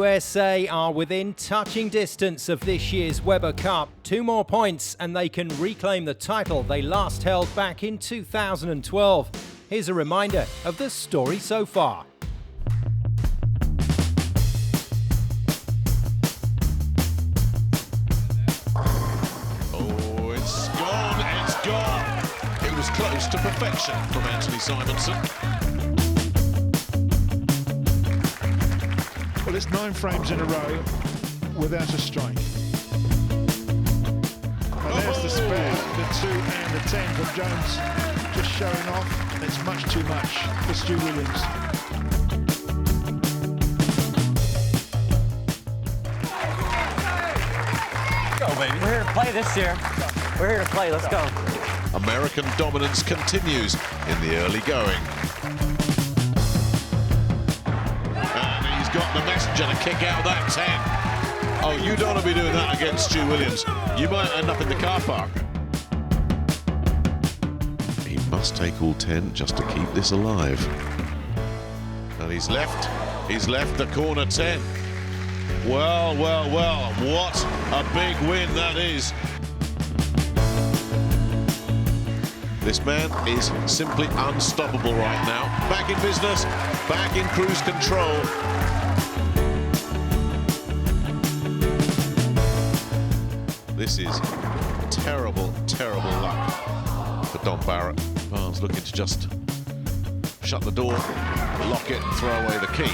USA are within touching distance of this year's Weber Cup. 2 more points and they can reclaim the title they last held back in 2012. Here's a reminder of the story so far. Oh, it's gone. It was close to perfection from Anthony Svensson. Well, it's 9 frames in a row without a strike. And there's the spare, the 2 and the 10 from Jones just showing off. And it's much too much for Stu Williams. Go, baby. We're here to play this year. We're here to play. Let's go. American dominance continues in the early going. Got the messenger to kick out that 10. Oh, you don't want to be doing that against Stu Williams. You might end up in the car park. He must take all 10 just to keep this alive. And he's left the corner 10. Well, what a big win that is. This man is simply unstoppable right now. Back in business, back in cruise control. This is terrible, terrible luck for Dom Barrett. Barnes looking to just shut the door, lock it and throw away the key.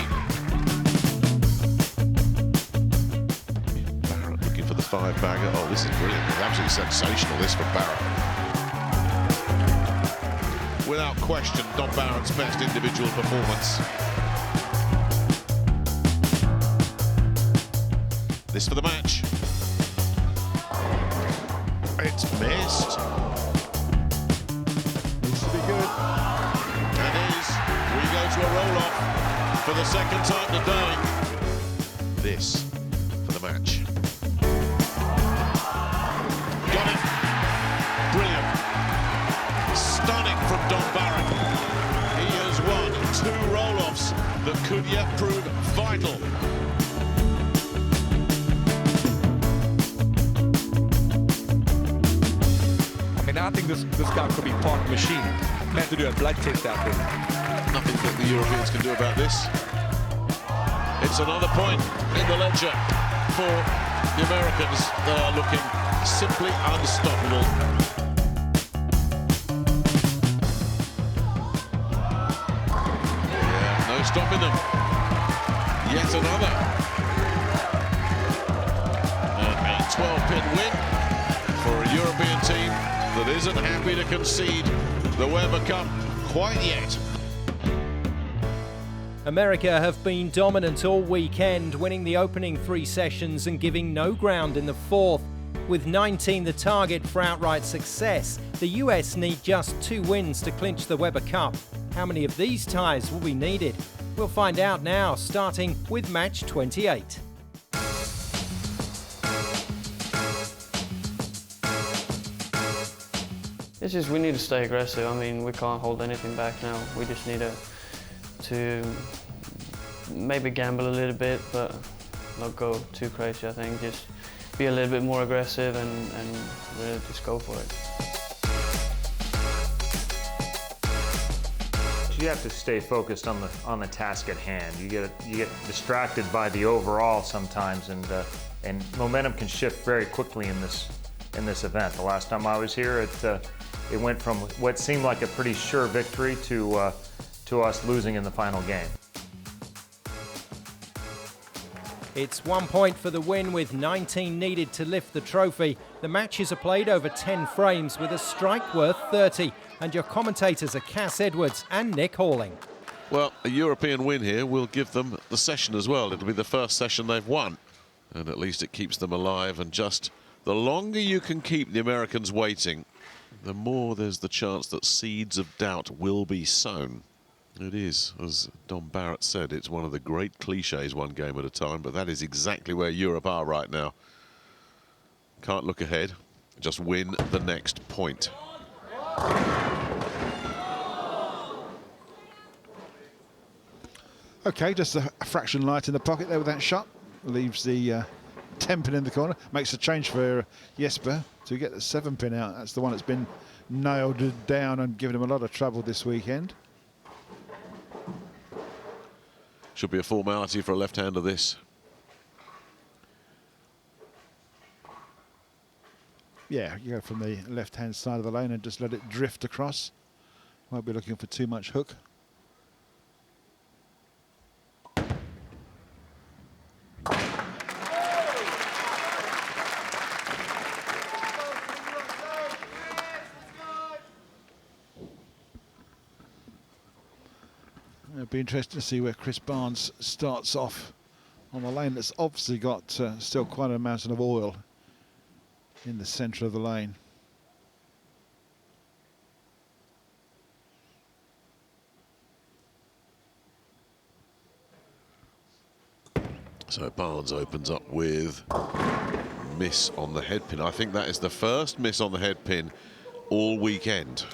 Barrett looking for the 5-bagger. Oh, this is brilliant. It's absolutely sensational, this from Barrett. Without question, Dom Barrett's best individual performance. This for the match. It's missed. Needs to be good. It is. We go to a roll-off for the second time today. This for the match. Got it. Brilliant. Stunning from Dom Barrett. He has won 2 roll-offs that could yet prove vital. I think this guy could be part of the machine. They have to do a blood test out there. Nothing that the Europeans can do about this. It's another point in the ledger for the Americans. They are looking simply unstoppable. Yeah, no stopping them. Yet another. And a 12-pin win for a European team that isn't happy to concede the Weber Cup quite yet. America have been dominant all weekend, winning the opening 3 sessions and giving no ground in the 4th. With 19 the target for outright success, the US need just 2 wins to clinch the Weber Cup. How many of these ties will be needed? We'll find out now, starting with match 28. It's just we need to stay aggressive. I mean, we can't hold anything back now. We just need to maybe gamble a little bit, but not go too crazy, I think. Just be a little bit more aggressive and really just go for it. You have to stay focused on the task at hand. You get distracted by the overall sometimes, and momentum can shift very quickly in this event. The last time I was here, it went from what seemed like a pretty sure victory to us losing in the final game. It's 1 point for the win with 19 needed to lift the trophy. The matches are played over 10 frames with a strike worth 30. And your commentators are Cass Edwards and Nick Halling. Well, a European win here will give them the session as well. It'll be the first session they've won. And at least it keeps them alive. And just the longer you can keep the Americans waiting, the more there's the chance that seeds of doubt will be sown. It is, as Dom Barrett said, it's one of the great cliches, one game at a time, but that is exactly where Europe are right now. Can't look ahead, just win the next point. Okay, just a fraction light in the pocket there with that shot. leaves the 10-pin in the corner, makes a change for Jesper to get the 7-pin out. That's the one that's been nailed down and given him a lot of trouble this weekend. Should be a formality for a left-hander, this. Yeah, you go from the left-hand side of the lane and just let it drift across. Won't be looking for too much hook. It'll be interesting to see where Chris Barnes starts off on the lane that's obviously got still quite a mountain of oil in the centre of the lane. So Barnes opens up with miss on the head pin. I think that is the first miss on the head pin all weekend.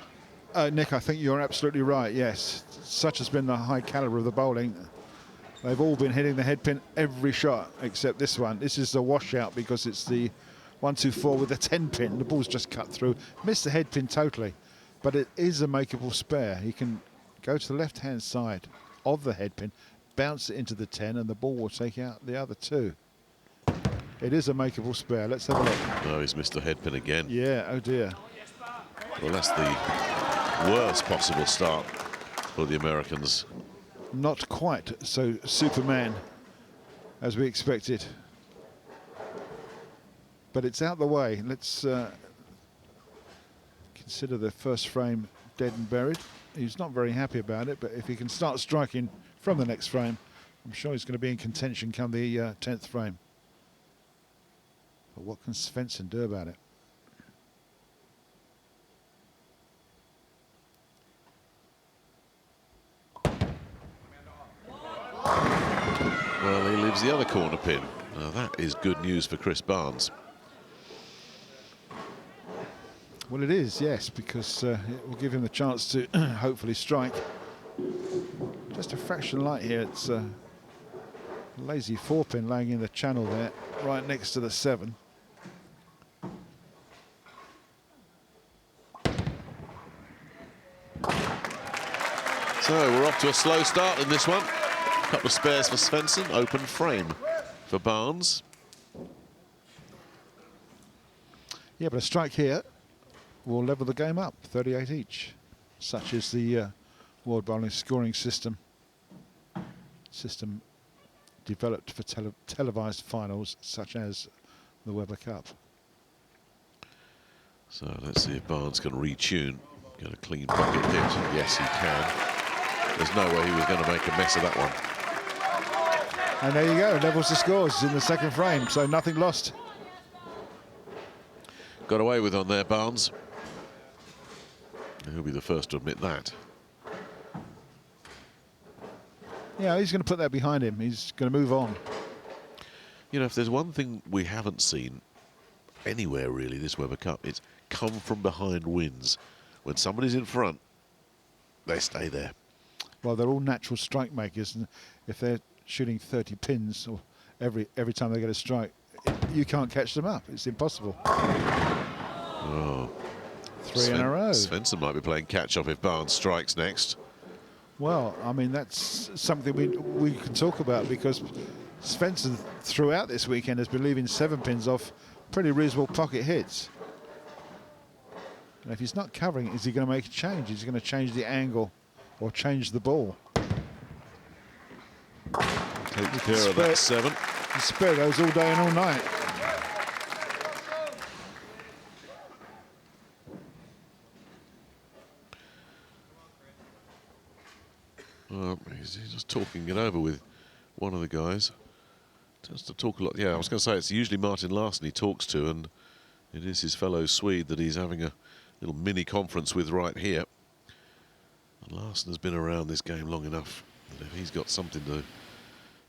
Nick, I think you're absolutely right, yes. Such has been the high calibre of the bowling. They've all been hitting the head pin every shot except this one. This is the washout because it's the 1-2-4 with the 10-pin. The ball's just cut through. Missed the head pin totally, but it is a makeable spare. He can go to the left-hand side of the head pin, bounce it into the 10, and the ball will take out the other 2. It is a makeable spare. Let's have a look. No, he's missed the head pin again. Yeah, oh dear. Well, that's the worst possible start for the Americans. Not quite so Superman as we expected. But it's out the way. Let's consider the first frame dead and buried. He's not very happy about it, but if he can start striking from the next frame, I'm sure he's going to be in contention come the 10th frame. But what can Svensson do about it? Well, he leaves the other corner pin. Now that is good news for Chris Barnes. Well, it is, yes, because it will give him the chance to hopefully strike. Just a fraction light here. It's a lazy 4-pin laying in the channel there, right next to the 7. So we're off to a slow start in this one. A couple of spares for Svensson, open frame for Barnes. Yeah, but a strike here will level the game up, 38 each. Such is the World Bowling Scoring System. System developed for televised finals such as the Weber Cup. So let's see if Barnes can retune. Get a clean bucket hit. Yes, he can. There's no way he was going to make a mess of that one. And there you go, levels the scores in the second frame, so nothing lost. Got away with on there, Barnes. He'll be the first to admit that. Yeah, he's going to put that behind him. He's going to move on. You know, if there's one thing we haven't seen anywhere really this Weber Cup, it's come from behind wins. When somebody's in front, they stay there. Well, they're all natural strike makers, and if they're shooting 30 pins or every time they get a strike, you can't catch them up. It's impossible. Oh. 3 in a row. Svensson might be playing catch-up if Barnes strikes next. Well, I mean, that's something we can talk about, because Svensson throughout this weekend has been leaving 7 pins off pretty reasonable pocket hits. And if he's not covering, is he going to make a change? Is he going to change the angle or change the ball? Take care of that 7. He spare those all day and all night. He's just talking it over with one of the guys. Tends to talk a lot. Yeah, I was going to say it's usually Martin Larsson he talks to, and it is his fellow Swede that he's having a little mini conference with right here. And Larsson has been around this game long enough that if he's got something to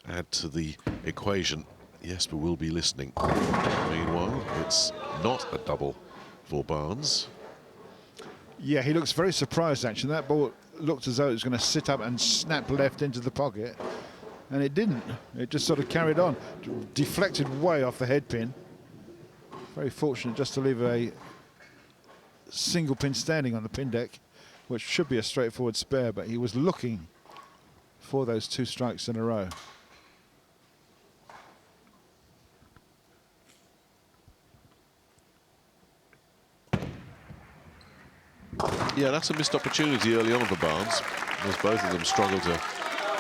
add to the equation, Jesper will be listening. Meanwhile, it's not a double for Barnes. Yeah, he looks very surprised, actually. That ball looked as though it was going to sit up and snap left into the pocket. And it didn't. It just sort of carried on, deflected way off the head pin. Very fortunate just to leave a single pin standing on the pin deck, which should be a straightforward spare, but he was looking for those 2 strikes in a row. Yeah, that's a missed opportunity early on for Barnes, as both of them struggle to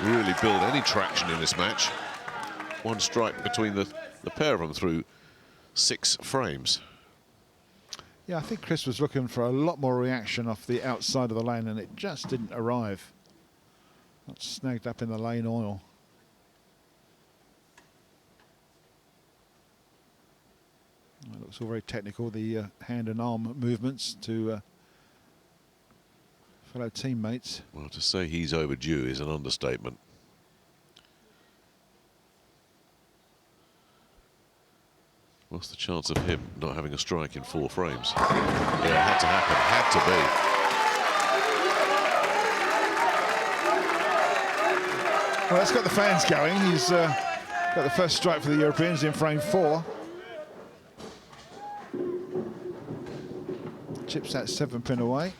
really build any traction in this match. 1 strike between the pair of them through 6 frames. Yeah, I think Chris was looking for a lot more reaction off the outside of the lane, and it just didn't arrive. Not snagged up in the lane oil. It looks all very technical, the hand and arm movements to fellow teammates. Well, to say he's overdue is an understatement. What's the chance of him not having a strike in 4 frames? Yeah, it had to happen, had to be. Well, that's got the fans going. He's got the first strike for the Europeans in frame 4. Chips that 7 pin away.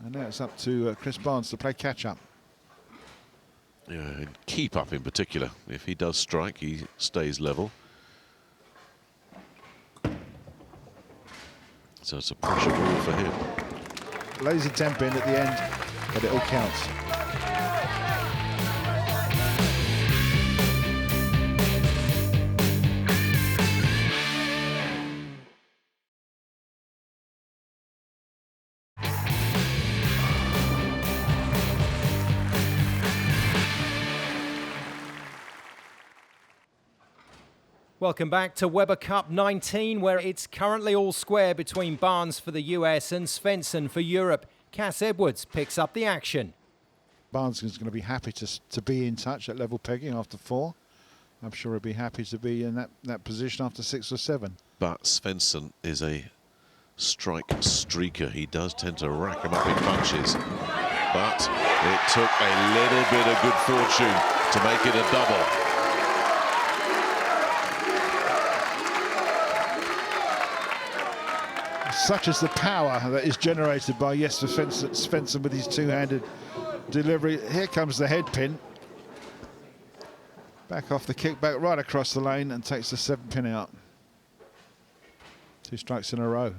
And now it's up to Chris Barnes to play catch-up. Yeah, and keep up in particular. If he does strike, he stays level. So it's a pressure ball for him. Lazy tenpin at the end, but it all counts. Welcome back to Weber Cup 19, where it's currently all square between Barnes for the US and Svensson for Europe. Cass Edwards picks up the action. Barnes is going to be happy to be in touch at level pegging after 4. I'm sure he'll be happy to be in that position after 6 or 7. But Svensson is a strike streaker. He does tend to rack him up in bunches. But it took a little bit of good fortune to make it a double. Such is the power that is generated by Jesper Svensson with his 2-handed delivery. Here comes the head pin. Back off the kickback, right across the lane, and takes the 7 pin out. 2 strikes in a row.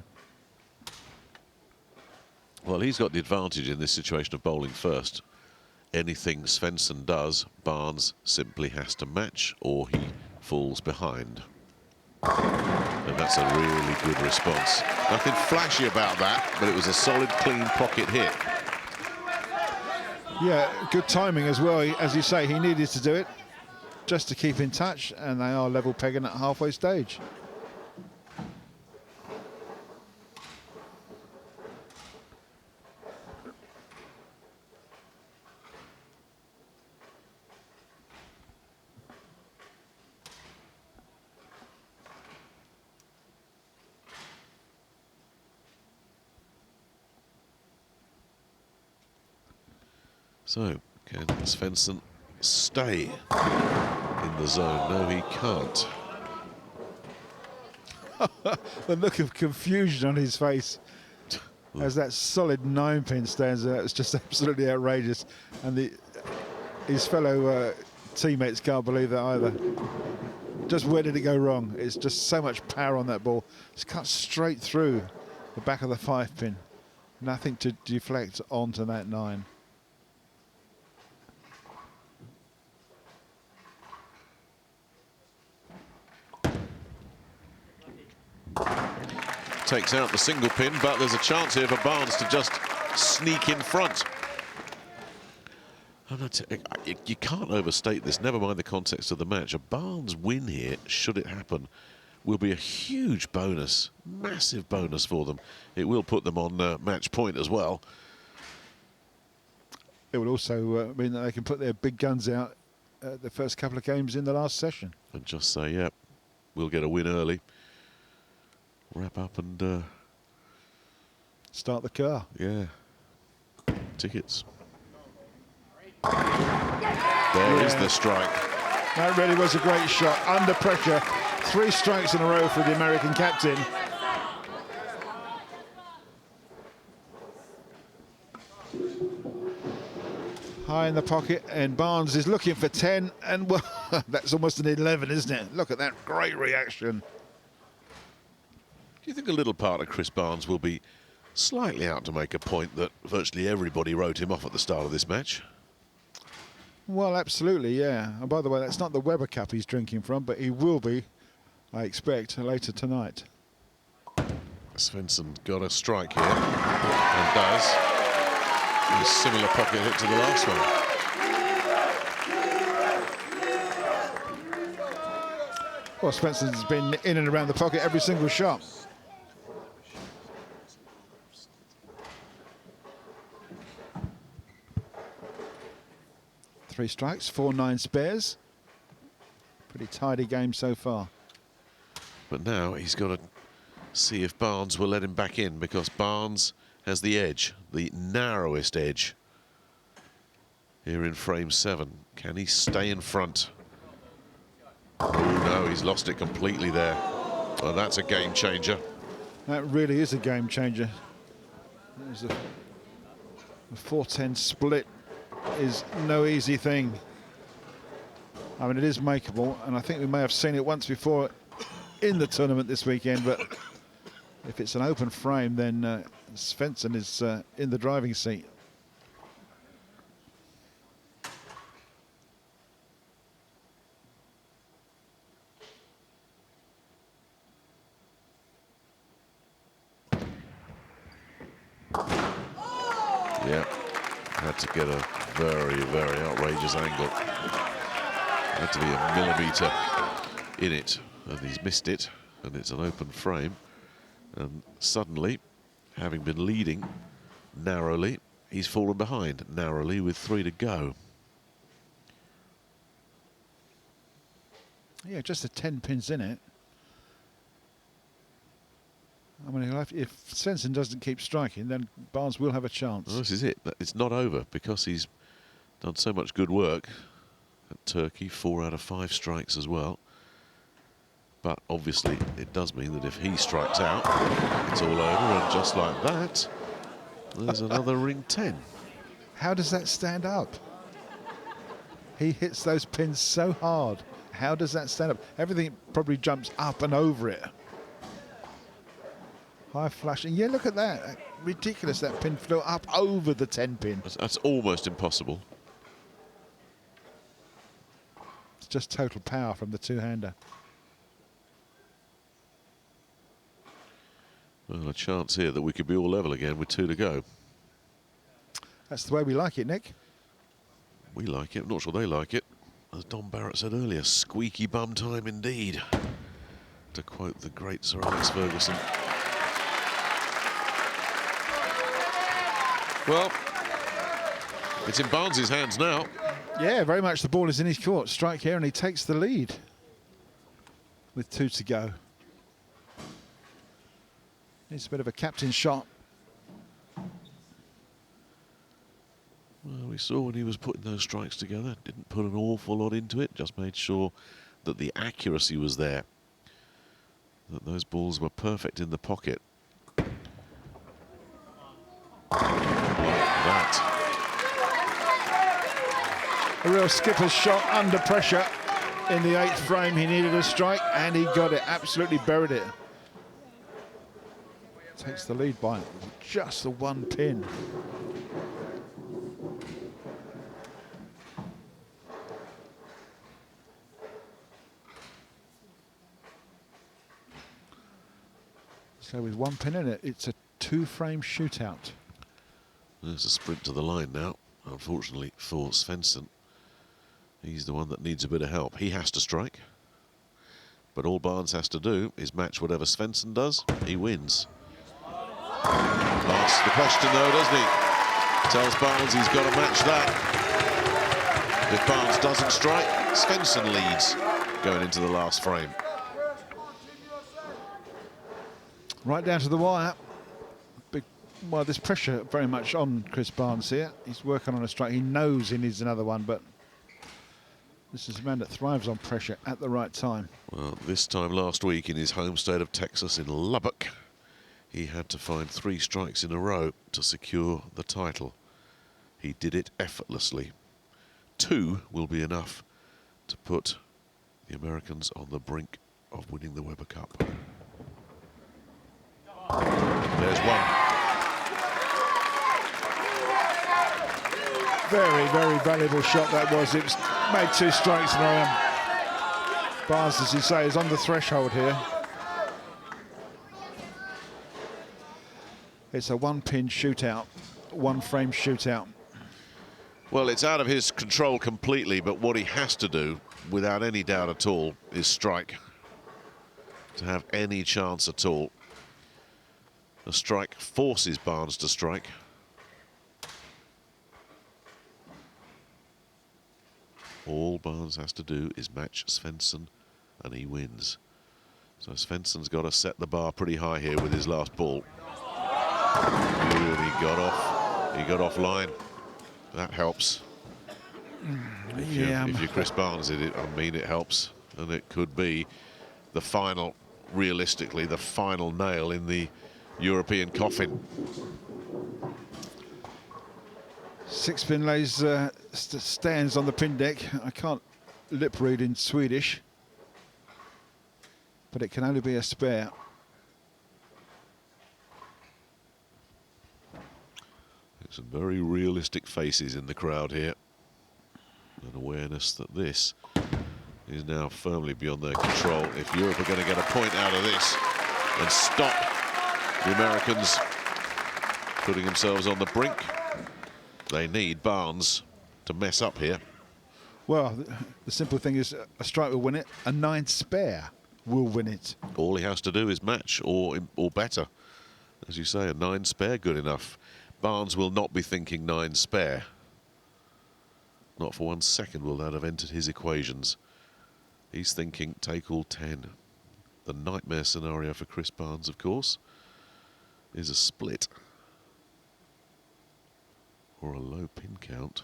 Well, he's got the advantage in this situation of bowling first. Anything Svensson does, Barnes simply has to match, or he falls behind. And that's a really good response. Nothing flashy about that, but it was a solid, clean pocket hit. Yeah, good timing as well. As you say, he needed to do it just to keep in touch, and they are level pegging at halfway stage. So, can Svensson stay in the zone? No, he can't. The look of confusion on his face as that solid 9 pin stands there, it's just absolutely outrageous. And his fellow teammates can't believe that either. Just where did it go wrong? It's just so much power on that ball. It's cut straight through the back of the 5 pin. Nothing to deflect onto that 9. Takes out the single pin, but there's a chance here for Barnes to just sneak in front. You can't overstate this, never mind the context of the match. A Barnes win here, should it happen, will be a huge bonus, massive bonus for them. It will put them on match point as well. It will also mean that they can put their big guns out the first couple of games in the last session. And just say, yeah, we'll get a win early. Wrap up and start the car. Yeah. Tickets. There is the strike. That really was a great shot. Under pressure. 3 strikes in a row for the American captain. High in the pocket, and Barnes is looking for 10, and well, that's almost an 11, isn't it? Look at that great reaction. Do you think a little part of Chris Barnes will be slightly out to make a point that virtually everybody wrote him off at the start of this match? Well, absolutely, yeah. And by the way, that's not the Weber Cup he's drinking from, but he will be, I expect, later tonight. Svensson got a strike here, and does. A similar pocket hit to the last one. Well, Svensson's been in and around the pocket every single shot. Three strikes, 4-9 spares. Pretty tidy game so far. But now he's got to see if Barnes will let him back in, because Barnes has the edge, the narrowest edge here in frame 7. Can he stay in front? Oh no, he's lost it completely there. Well, that's a game changer. That really is a game changer. There's a 4-10 split is no easy thing. I mean, it is makeable, and I think we may have seen it once before in the tournament this weekend, but if it's an open frame, then Svensson is in the driving seat. Yeah, had to get a very, very outrageous angle. Had to be a millimetre in it, and he's missed it, and it's an open frame. And suddenly, having been leading narrowly, he's fallen behind narrowly with 3 to go. Yeah, just the 10 pins in it. I mean, if Senson doesn't keep striking, then Barnes will have a chance. Well, this is it. It's not over, because he's done so much good work at Turkey. 4 out of 5 strikes as well. But obviously, it does mean that if he strikes out, it's all over, and just like that, there's another ring 10. How does that stand up? He hits those pins so hard. How does that stand up? Everything probably jumps up and over it. High flashing. Yeah, look at that. Ridiculous. That pin flew up over the 10 pin. That's almost impossible. It's just total power from the two-hander. Well, a chance here that we could be all level again with 2 to go. That's the way we like it, Nick. We like it. I'm not sure they like it. As Don Barrett said earlier, squeaky bum time indeed, to quote the great Sir Alex Ferguson. Well, it's in Barnes' hands now. Yeah, very much the ball is in his court. Strike here, and he takes the lead with 2 to go. It's a bit of a captain shot. Well, we saw when he was putting those strikes together, didn't put an awful lot into it, just made sure that the accuracy was there, that those balls were perfect in the pocket. That. A real skipper's shot under pressure. In the 8th frame, he needed a strike, and he got it. Absolutely buried it. Takes the lead by just the 1 pin. So with 1 pin in it, it's a 2-frame shootout. There's a sprint to the line now, unfortunately for Svensson. He's the one that needs a bit of help. He has to strike, but all Barnes has to do is match whatever Svensson does. He wins. Asks the question though, doesn't he? Tells Barnes he's got to match that. If Barnes doesn't strike, Svensson leads going into the last frame. Right down to the wire. Well, there's pressure very much on Chris Barnes here. He's working on a strike. He knows he needs another one, but This is a man that thrives on pressure at the right time. Well, this time last week in his home state of Texas in Lubbock, he had to find 3 strikes in a row to secure the title. He did it effortlessly. 2 will be enough to put the Americans on the brink of winning the Weber Cup. There's one. Very, very valuable shot that was. It was made 2 strikes in a row. Barnes, as you say, is on the threshold here. It's a 1-pin shootout, 1-frame shootout. Well, it's out of his control completely, but what he has to do, without any doubt at all, is strike. To have any chance at all. A strike forces Barnes to strike. All Barnes has to do is match Svensson, and he wins. So Svensson's got to set the bar pretty high here with his last ball. Ooh, he got off line. That helps. If you're Chris Barnes, I mean, it helps, and it could be the final, realistically, the final nail in the European coffin. 6-pin lays stands on the pin deck. I can't lip read in Swedish, but it can only be a spare. Some very realistic faces in the crowd here. An awareness that this is now firmly beyond their control. If Europe are going to get a point out of this and stop the Americans putting themselves on the brink, they need Barnes to mess up here. Well, the simple thing is a strike will win it, a 9 spare will win it. All he has to do is match or better. As you say, a 9 spare good enough. Barnes will not be thinking 9 spare. Not for 1 second will that have entered his equations. He's thinking take all 10. The nightmare scenario for Chris Barnes, of course, is a split. Or a low pin count.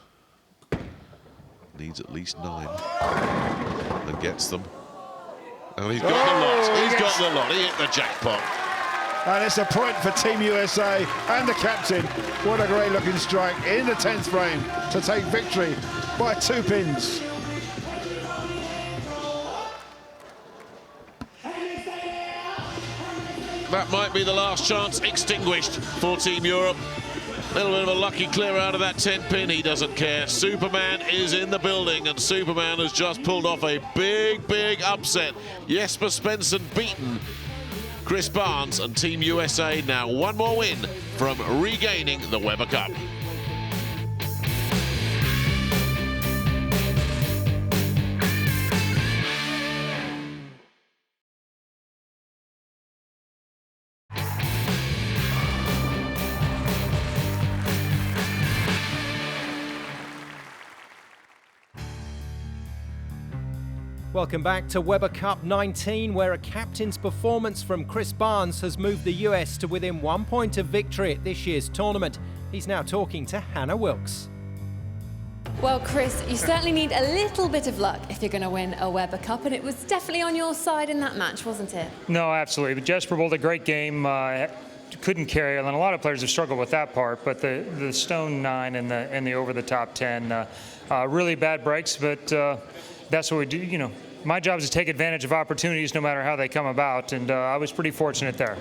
Needs at least 9. And gets them. And he's got the lot. He's got the lot. He hit the jackpot. And it's a point for Team USA and the captain. What a great looking strike in the 10th frame to take victory by 2 pins. That might be the last chance extinguished for Team Europe. A little bit of a lucky clear out of that 10-pin. He doesn't care. Superman is in the building, and Superman has just pulled off a big, big upset. Jesper Svensson beaten Chris Barnes, and Team USA now 1 more win from regaining the Weber Cup. Welcome back to Weber Cup 19, where a captain's performance from Chris Barnes has moved the US to within 1 point of victory at this year's tournament. He's now talking to Hannah Wilkes. Well, Chris, you certainly need a little bit of luck if you're going to win a Weber Cup, and it was definitely on your side in that match, wasn't it? No, absolutely. But Jesper bowled a great game. Couldn't carry, and a lot of players have struggled with that part. But the stone 9 and the over the top 10, really bad breaks. But that's what we do. You know, my job is to take advantage of opportunities, no matter how they come about. And I was pretty fortunate there.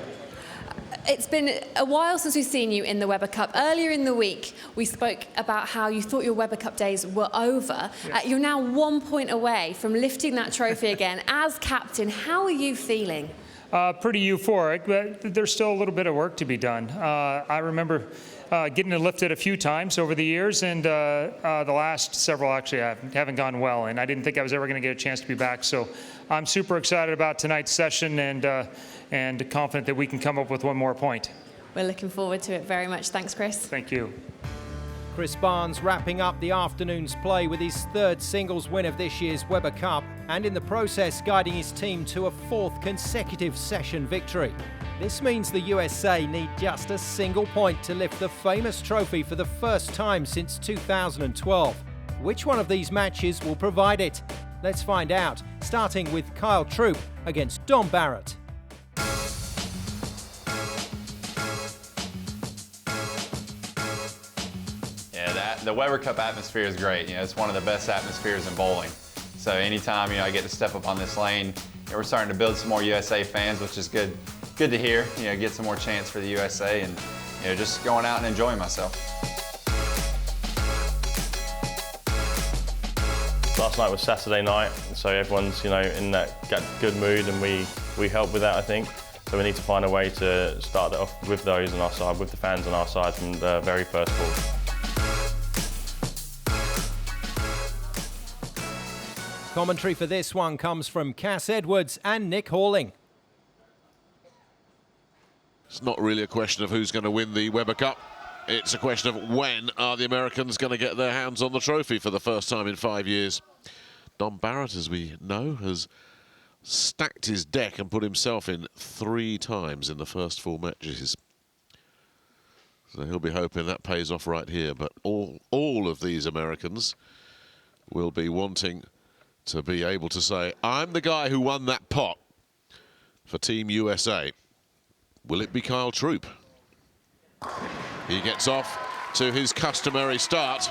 It's been a while since we've seen you in the Weber Cup. Earlier in the week, we spoke about how you thought your Weber Cup days were over. Yes. You're now 1 point away from lifting that trophy again. As captain, how are you feeling? Pretty euphoric, but there's still a little bit of work to be done. I remember getting it lifted a few times over the years, and the last several actually haven't gone well, and I didn't think I was ever going to get a chance to be back. So I'm super excited about tonight's session and confident that we can come up with 1 more point. We're looking forward to it very much. Thanks, Chris. Thank you. Chris Barnes wrapping up the afternoon's play with his 3rd singles win of this year's Weber Cup, and in the process guiding his team to a 4th consecutive session victory. This means the USA need just a single point to lift the famous trophy for the first time since 2012. Which one of these matches will provide it? Let's find out, starting with Kyle Troup against Dom Barrett. Yeah, the Weber Cup atmosphere is great. It's one of the best atmospheres in bowling. So anytime, I get to step up on this lane, we're starting to build some more USA fans, which is good to hear. Get some more chance for the USA and, just going out and enjoying myself. Last night was Saturday night, so everyone's, in that good mood, and we help with that, I think. So we need to find a way to start it off with those on our side, with the fans on our side from the very first ball. Commentary for this one comes from Cass Edwards and Nick Halling. It's not really a question of who's going to win the Weber Cup. It's a question of when are the Americans going to get their hands on the trophy for the first time in 5 years. Dom Barrett, as we know, has stacked his deck and put himself in 3 times in the first 4 matches. So he'll be hoping that pays off right here. But all of these Americans will be wanting to be able to say, I'm the guy who won that pot for Team USA. Will it be Kyle Troup? He gets off to his customary start.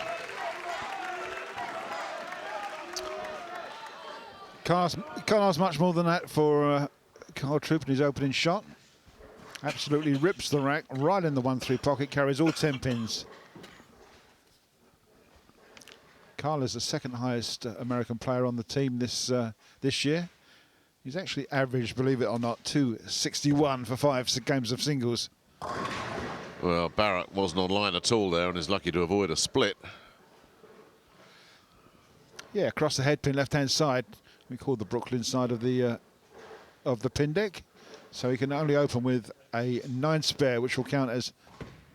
Can't ask much more than that for Kyle Troup in his opening shot. Absolutely rips the rack right in the 1-3 pocket, carries all 10 pins. Kyle is the second highest American player on the team this year. He's actually averaged, believe it or not, 261 for 5 games of singles. Well, Barrett wasn't online at all there and is lucky to avoid a split. Yeah, across the head pin, left-hand side. We call the Brooklyn side of the pin deck. So he can only open with a 9 spare, which will count as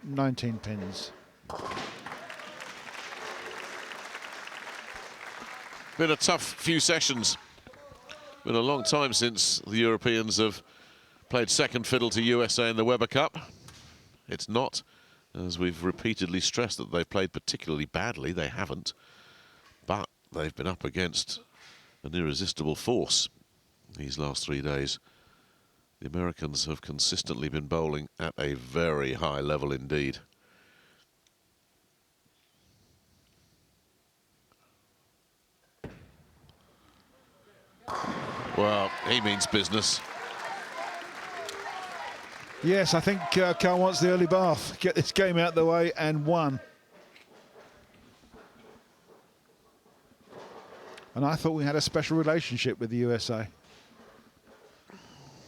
19 pins. Been a tough few sessions. Been a long time since the Europeans have played second fiddle to USA in the Weber Cup. It's not, as we've repeatedly stressed, that they've played particularly badly. They haven't. But they've been up against an irresistible force these last 3 days. The Americans have consistently been bowling at a very high level indeed. Well, he means business. Yes, I think Kyle wants the early bath. Get this game out of the way and won. And I thought we had a special relationship with the USA.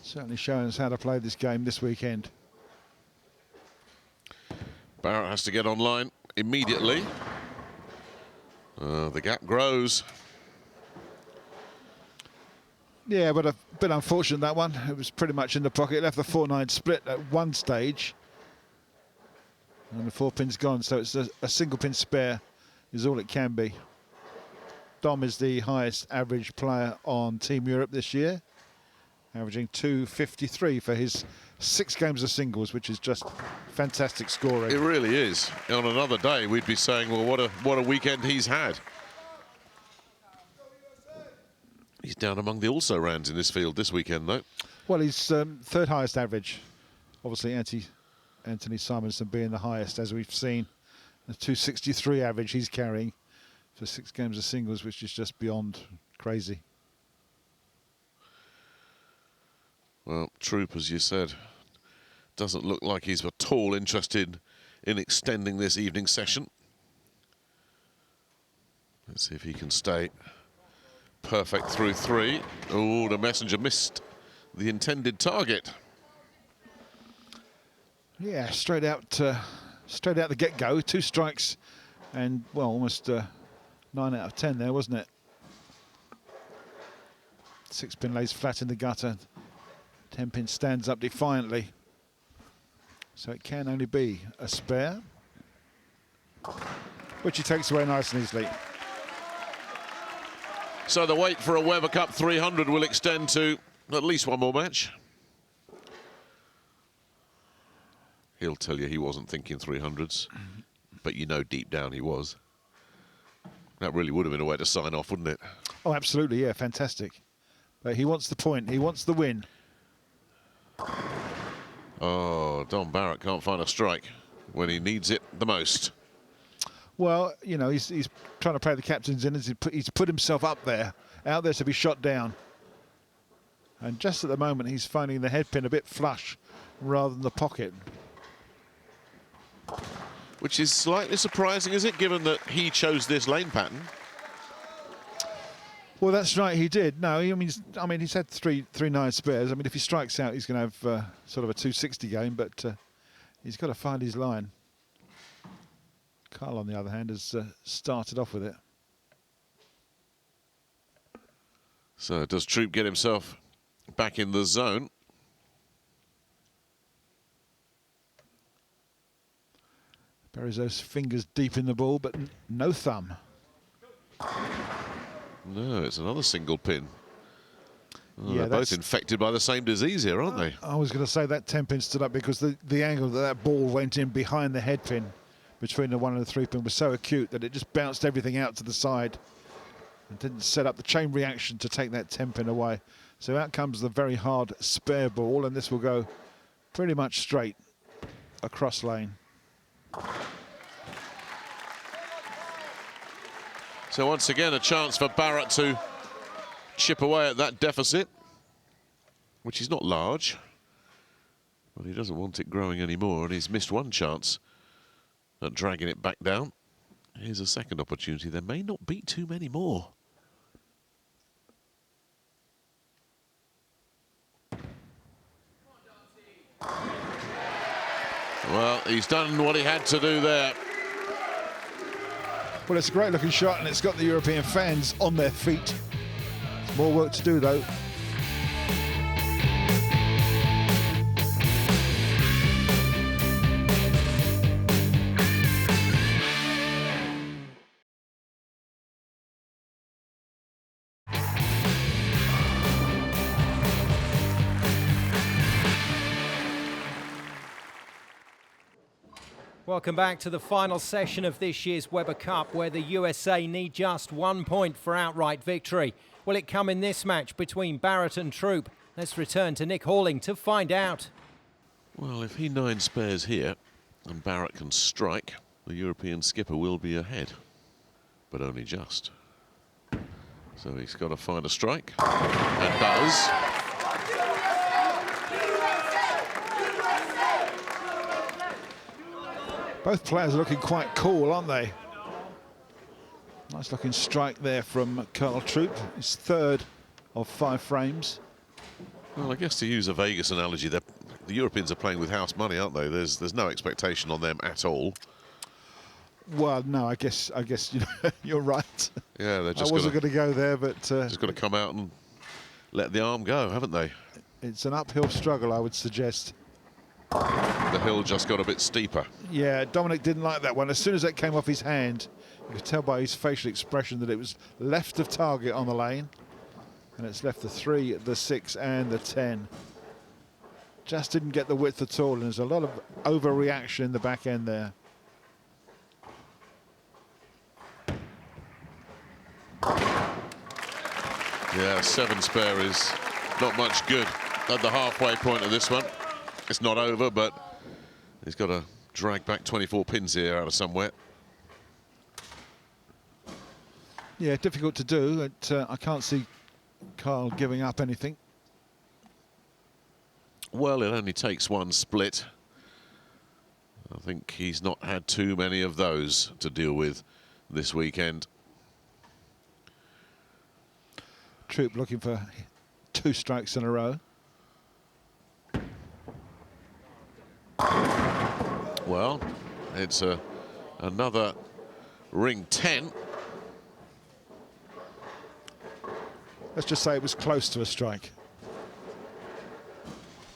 Certainly showing us how to play this game this weekend. Barrett has to get online immediately. The gap grows. Yeah, but a bit unfortunate, that one. It was pretty much in the pocket. It left the 4-9 split at one stage. And the 4 pin's gone, so it's a single pin spare is all it can be. Dom is the highest average player on Team Europe this year, averaging 253 for his 6 games of singles, which is just fantastic scoring. It really is. On another day, we'd be saying, well, what a weekend he's had. He's down among the also-rans in this field this weekend, though. Well, he's 3rd highest average. Obviously, Anthony Simonson being the highest, as we've seen. The 263 average he's carrying for 6 games of singles, which is just beyond crazy. Well, Troup, as you said, doesn't look like he's at all interested in extending this evening session. Let's see if he can stay perfect through 3. Oh, the messenger missed the intended target. Yeah, straight out the get-go. 2 strikes and, well, almost 9 out of 10 there, wasn't it? 6 pin lays flat in the gutter. 10 pin stands up defiantly. So it can only be a spare, which he takes away nice and easily. So the wait for a Weber Cup 300 will extend to at least 1 more match. He'll tell you he wasn't thinking 300s, but you know deep down he was. That really would have been a way to sign off, wouldn't it? Oh, absolutely, yeah, fantastic. But he wants the point. He wants the win. Oh, Don Barrett can't find a strike when he needs it the most. Well, you know, he's trying to play the captain's innings. He's put himself up there, out there to be shot down. And just at the moment, he's finding the headpin a bit flush rather than the pocket. Which is slightly surprising, is it, given that he chose this lane pattern? Well, that's right, he did. No, I mean, he's had three 9 spares. I mean, if he strikes out, he's going to have sort of a 260 game, but he's got to find his line. Carl, on the other hand, has started off with it. So does Troup get himself back in the zone? Buries those fingers deep in the ball, but no thumb. No, it's another single pin. Oh, Yeah, they're both infected by the same disease here, aren't they? I was going to say that 10 pin stood up because the angle that ball went in behind the head pin between the 1 and the 3 pin was so acute that it just bounced everything out to the side and didn't set up the chain reaction to take that 10 pin away. So out comes the very hard spare ball, and this will go pretty much straight across lane. So once again, a chance for Barrett to chip away at that deficit, which is not large, but he doesn't want it growing anymore, and he's missed one chance at dragging it back down. Here's a second opportunity. There may not be too many more. Well, he's done what he had to do there. Well, it's a great looking shot, and it's got the European fans on their feet. More work to do, though. Welcome back to the final session of this year's Weber Cup, where the USA need just 1 point for outright victory. Will it come in this match between Barrett and Troup? Let's return to Nick Halling to find out. Well, if he 9 spares here and Barrett can strike, the European skipper will be ahead, but only just. So he's got to find a strike, and does. Both players are looking quite cool, aren't they? Nice looking strike there from Carl Troup. His 3rd of 5 frames. Well, I guess to use a Vegas analogy, the Europeans are playing with house money, aren't they? There's no expectation on them at all. Well, no, I guess you know, you're right. Yeah, they're just. I wasn't going to go there, but just got to come out and let the arm go, haven't they? It's an uphill struggle, I would suggest. The hill just got a bit steeper. Yeah, Dominic didn't like that one. As soon as that came off his hand, you could tell by his facial expression that it was left of target on the lane. And it's left the 3, the 6 and the 10. Just didn't get the width at all, and there's a lot of overreaction in the back end there. Yeah, 7 spare is not much good at the halfway point of this one. It's not over, but he's got to drag back 24 pins here out of somewhere. Yeah, difficult to do. I can't see Carl giving up anything. Well, it only takes 1 split. I think he's not had too many of those to deal with this weekend. Troup looking for 2 strikes in a row. Well, it's another ring 10. Let's just say it was close to a strike,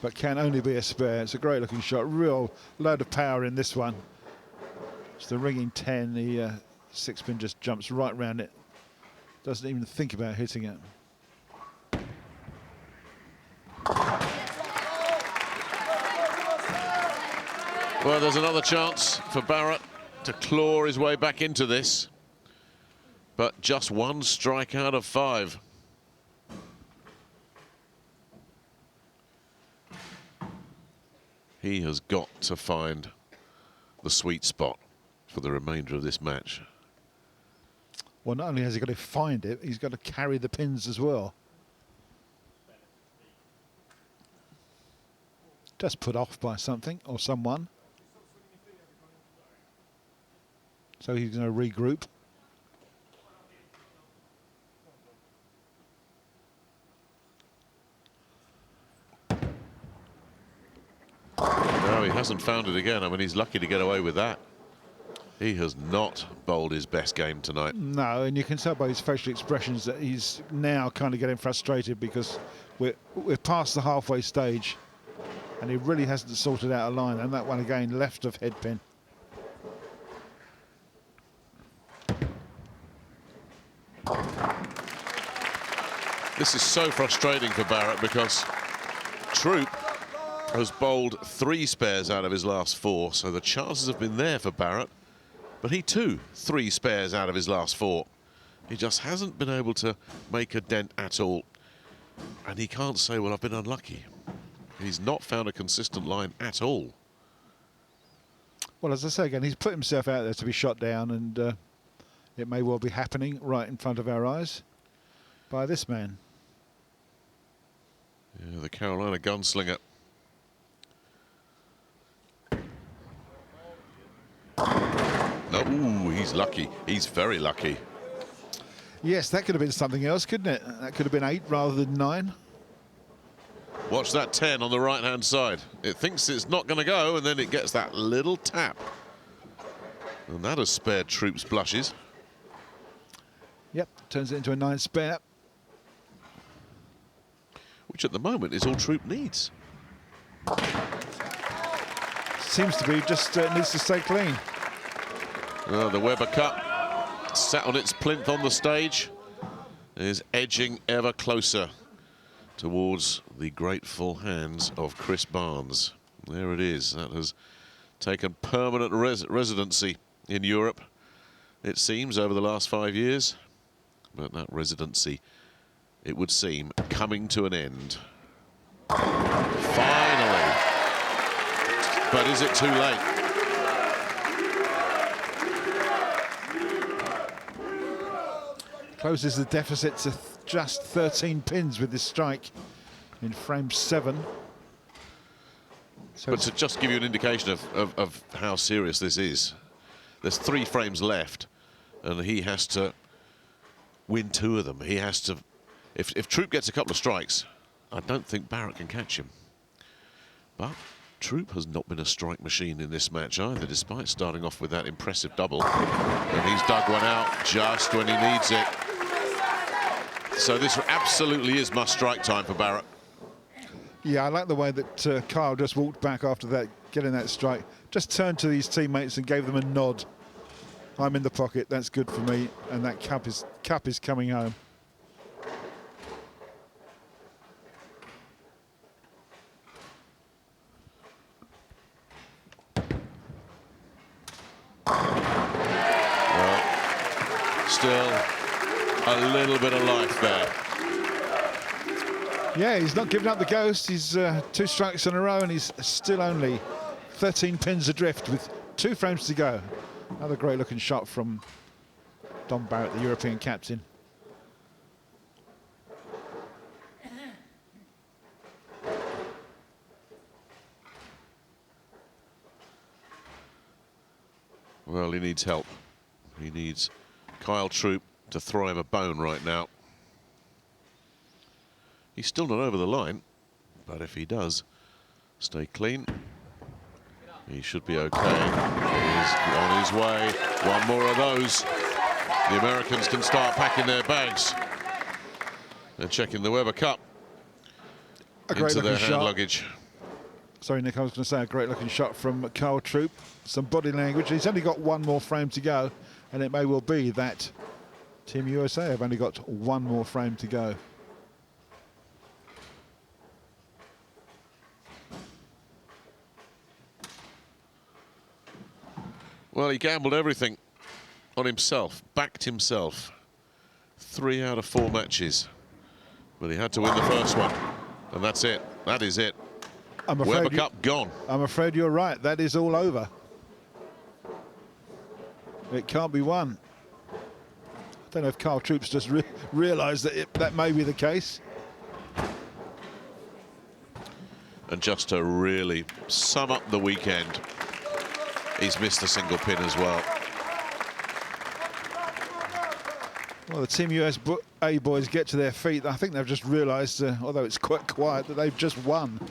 but can only be a spare. It's a great looking shot, real load of power in this one. It's the ringing 10, the 6 pin just jumps right round it. Doesn't even think about hitting it. Well, there's another chance for Barrett to claw his way back into this. but just 1 strike out of 5. He has got to find the sweet spot for the remainder of this match. Well, not only has he got to find it, he's got to carry the pins as well. Just put off by something or someone. So he's going to regroup. No, he hasn't found it again. I mean, he's lucky to get away with that. He has not bowled his best game tonight. No, and you can tell by his facial expressions that he's now kind of getting frustrated because we're past the halfway stage and he really hasn't sorted out a line, and that one again left of head pin. This is so frustrating for Barrett because Troup has bowled 3 spares out of his last 4, so the chances have been there for Barrett. But he too, 3 spares out of his last 4. He just hasn't been able to make a dent at all. And he can't say, well, I've been unlucky. He's not found a consistent line at all. Well, as I say again, he's put himself out there to be shot down, and it may well be happening right in front of our eyes by this man. Yeah, the Carolina gunslinger. No, ooh, he's lucky. He's very lucky. Yes, that could have been something else, couldn't it? That could have been 8 rather than 9. Watch that 10 on the right-hand side. It thinks it's not going to go, and then it gets that little tap. And that has spared Troup's blushes. Yep, turns it into a 9 spare. Which at the moment is all Troup needs. Seems to be just needs to stay clean. The Weber Cup, sat on its plinth on the stage, is edging ever closer towards the grateful hands of Chris Barnes. There it is. That has taken permanent residency in Europe, it seems, over the last 5 years. But that residency, it would seem, coming to an end. Finally. But is it too late? Closes the deficit to just 13 pins with this strike in frame 7. So but to just give you an indication of how serious this is, there's 3 frames left, and he has to win 2 of them. He has to... If Troup gets a couple of strikes, I don't think Barrett can catch him. But Troup has not been a strike machine in this match either, despite starting off with that impressive double. And he's dug one out just when he needs it. So this absolutely is must-strike time for Barrett. Yeah, I like the way that Kyle just walked back after that, getting that strike. Just turned to these teammates and gave them a nod. I'm in the pocket, that's good for me, and that cup is coming home. Well, still a little bit of life there. Yeah, he's not giving up the ghost. He's 2 strikes in a row, and he's still only 13 pins adrift with 2 frames to go. Another great looking shot from Dom Barrett, the European captain. Well, he needs help. He needs Kyle Troup to throw him a bone right now. He's still not over the line, but if he does stay clean, he should be okay. He's on his way. 1 more of those. The Americans can start packing their bags and checking the Weber Cup into their hand luggage. Sorry, Nick, I was going to say a great looking shot from Kyle Troup. Some body language. He's only got 1 more frame to go, and it may well be that Team USA have only got 1 more frame to go. Well, he gambled everything on himself, backed himself 3 out of 4 matches. But he had to win the first one. And that's it. That is it. Weber Cup gone. I'm afraid you're right. That is all over. It can't be won. I don't know if Carl Troup's just realised that that may be the case. And just to really sum up the weekend, he's missed a single pin as well. Well, the Team USA boys get to their feet. I think they've just realised, although it's quite quiet, that they've just won.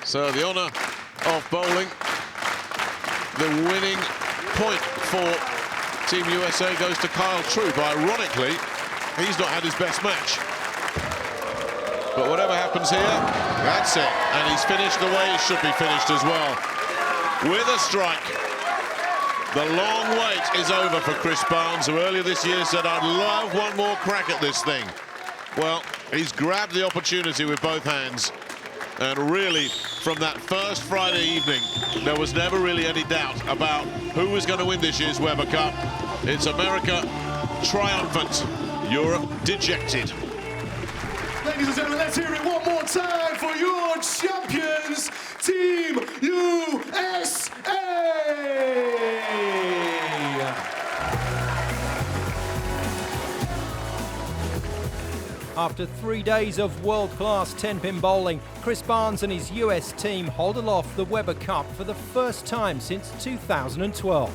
So the honour of bowling, the winning point for Team USA goes to Kyle Troup. Ironically, he's not had his best match. But whatever happens here, that's it. And he's finished the way it should be finished as well. With a strike. The long wait is over for Chris Barnes, who earlier this year said, I'd love one more crack at this thing. Well, he's grabbed the opportunity with both hands. And really, from that first Friday evening, there was never really any doubt about who was going to win this year's Weber Cup. It's America triumphant, Europe dejected. Ladies and gentlemen, let's hear it one more time for your champions, Team USA! After 3 days of world-class 10-pin bowling, Chris Barnes and his US team hold aloft the Weber Cup for the first time since 2012.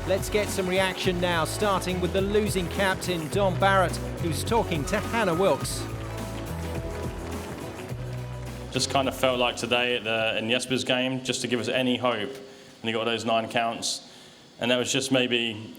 Let's get some reaction now, starting with the losing captain, Dom Barrett, who's talking to Hannah Wilkes. Just kind of felt like today in Jesper's game, just to give us any hope. And he got those 9 counts. And that was just maybe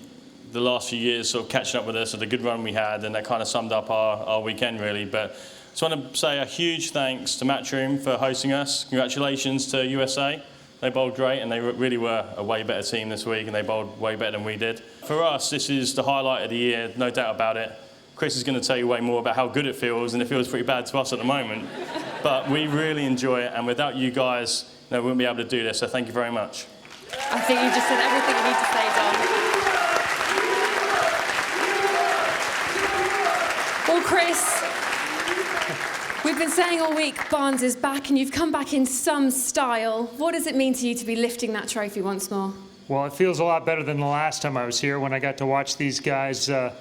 the last few years sort of catching up with us, or the good run we had, and that kind of summed up our weekend, really. But I just want to say a huge thanks to Matchroom for hosting us. Congratulations to USA. They bowled great, and they really were a way better team this week, and they bowled way better than we did. For us, this is the highlight of the year, no doubt about it. Chris is going to tell you way more about how good it feels, and it feels pretty bad to us at the moment. But we really enjoy it, and without you guys, we wouldn't be able to do this, so thank you very much. I think you just said everything you need to say, Dom. Well, Chris, we've been saying all week Barnes is back, and you've come back in some style. What does it mean to you to be lifting that trophy once more? Well, it feels a lot better than the last time I was here, when I got to watch these guys do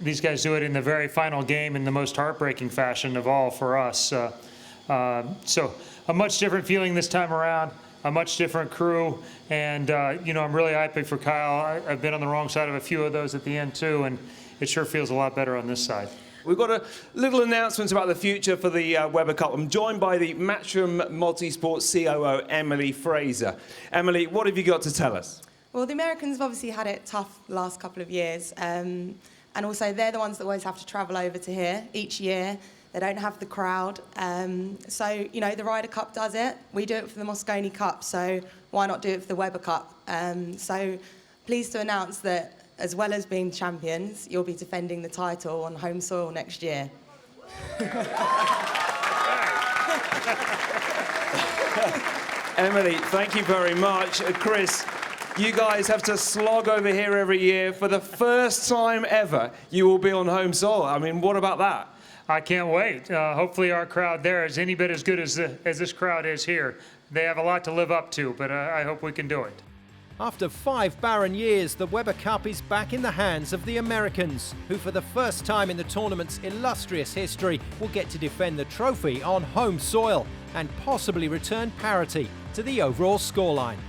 it in the very final game in the most heartbreaking fashion of all for us. So a much different feeling this time around. A much different crew, and I'm really hyping for Kyle. I've been on the wrong side of a few of those at the end too, and it sure feels a lot better on this side. We've got a little announcement about the future for the Weber Cup. I'm joined by the Matchroom Multisport COO, Emily Fraser. Emily, what have you got to tell us? Well, the Americans have obviously had it tough the last couple of years, and also they're the ones that always have to travel over to here each year. They don't have the crowd. So, the Ryder Cup does it. We do it for the Moscone Cup, so why not do it for the Weber Cup? So pleased to announce that, as well as being champions, you'll be defending the title on home soil next year. Emily, thank you very much. Chris, you guys have to slog over here every year. For the first time ever, you will be on home soil. I mean, what about that? I can't wait. Hopefully our crowd there is any bit as good as this crowd is here. They have a lot to live up to, but I hope we can do it. After 5 barren years, the Weber Cup is back in the hands of the Americans, who for the first time in the tournament's illustrious history will get to defend the trophy on home soil and possibly return parity to the overall scoreline.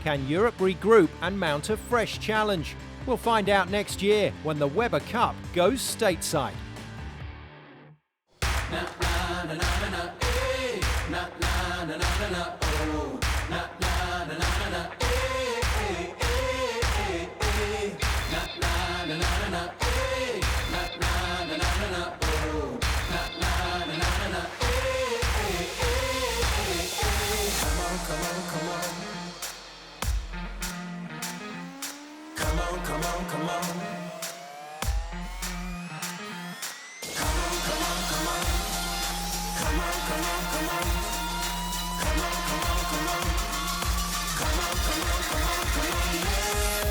Can Europe regroup and mount a fresh challenge? We'll find out next year when the Weber Cup goes stateside. Na na na na na, eh. Na na na na na, oh. Na na na na na, eh, eh, eh, eh. Na na na na na, eh. Na na na na na, oh. Na na na na na, eh, eh, eh, eh. Come on, come on, come on. Come on, come on, come on. Come on, come on, come on, come on, yeah.